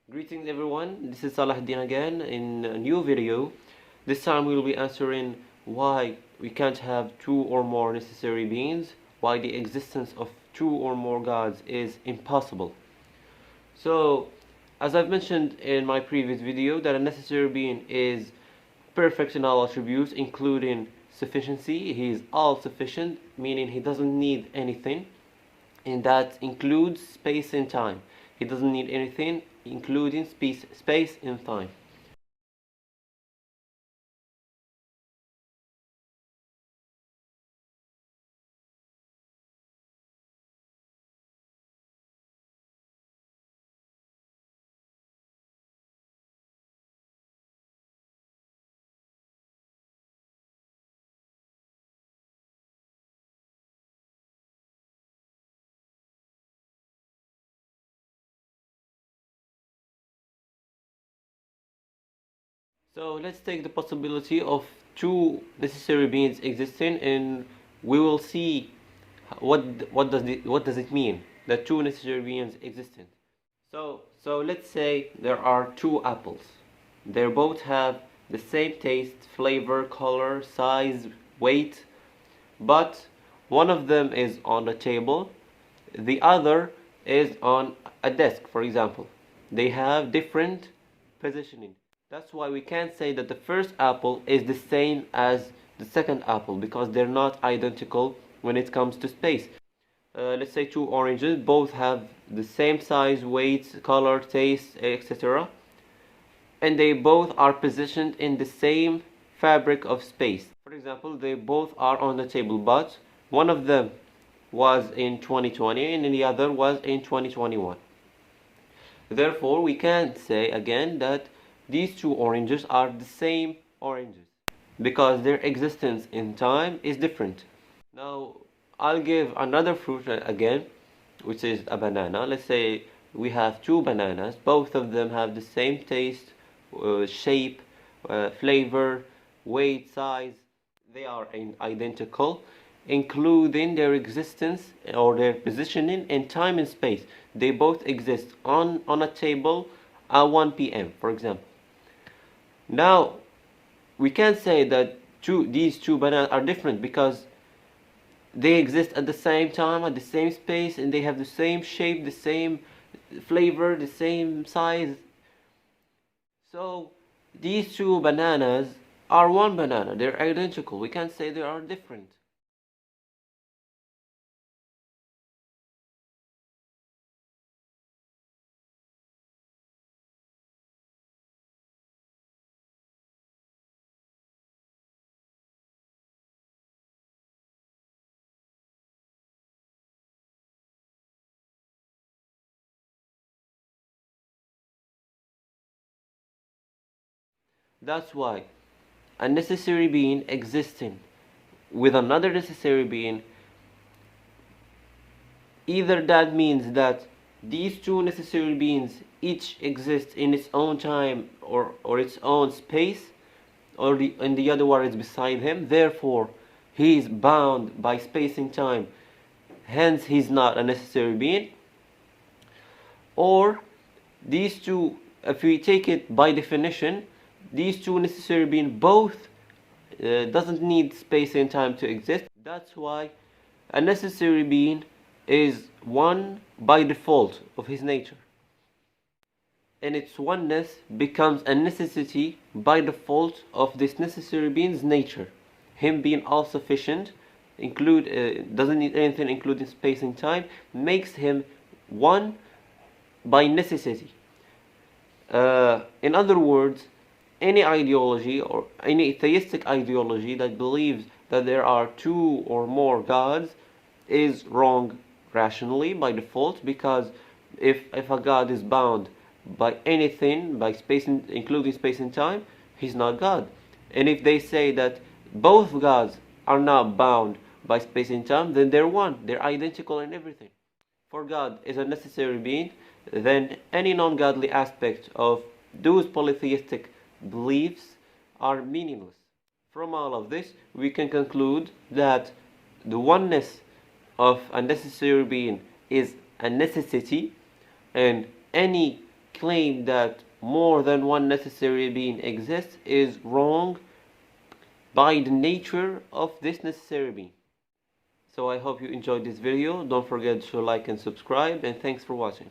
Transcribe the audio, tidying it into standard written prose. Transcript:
Greetings everyone, this is Salahuddin again in a new video. This time we will be answering why we can't have two or more necessary beings, why the existence of two or more gods is impossible. So, as I've mentioned in my previous video, that a necessary being is perfect in all attributes, including sufficiency. He is all sufficient, meaning he doesn't need anything, and that includes space and time. He doesn't need anything, including space and time. So let's take the possibility of two necessary beings existing, and we will see what does it mean that two necessary beings existing. So let's say there are two apples. They both have the same taste, flavor, color, size, weight, but one of them is on the table, the other is on a desk, for example. They have different positioning. That's why we can't say that the first apple is the same as the second apple, because they're not identical when it comes to space. Let's say two oranges, both have the same size, weight, color, taste, etc. And they both are positioned in the same fabric of space. For example, they both are on the table, but one of them was in 2020 and the other was in 2021. Therefore, we can't say again that these two oranges are the same oranges, because their existence in time is different. Now, I'll give another fruit again, which is a banana. Let's say we have two bananas. Both of them have the same taste, shape, flavor, weight, size. They are identical, including their existence or their positioning in time and space. They both exist on a table at 1 p.m., for example. Now, we can't say that these two bananas are different, because they exist at the same time, at the same space, and they have the same shape, the same flavor, the same size. So these two bananas are one banana. They're identical. We can't say they are different. That's why a necessary being existing with another necessary being, either that means that these two necessary beings each exist in its own time or its own space, and the other one is beside him. Therefore, he is bound by space and time. Hence, he's not a necessary being. Or these two, if we take it by definition, these two necessary beings both doesn't need space and time to exist. That's why a necessary being is one by default of his nature, and its oneness becomes a necessity by default of this necessary being's nature. Him being all sufficient, doesn't need anything including space and time, makes him one by necessity. In other words, any ideology or any theistic ideology that believes that there are two or more gods is wrong rationally by default, because if a god is bound by anything, by space, including space and time, he's not God. And if they say that both gods are not bound by space and time, then they're one. They're identical in everything. For God is a necessary being, then any non-godly aspect of those polytheistic beliefs are meaningless. From all of this, we can conclude that the oneness of a necessary being is a necessity, and any claim that more than one necessary being exists is wrong by the nature of this necessary being. So I hope you enjoyed this video. Don't forget to like and subscribe, and thanks for watching.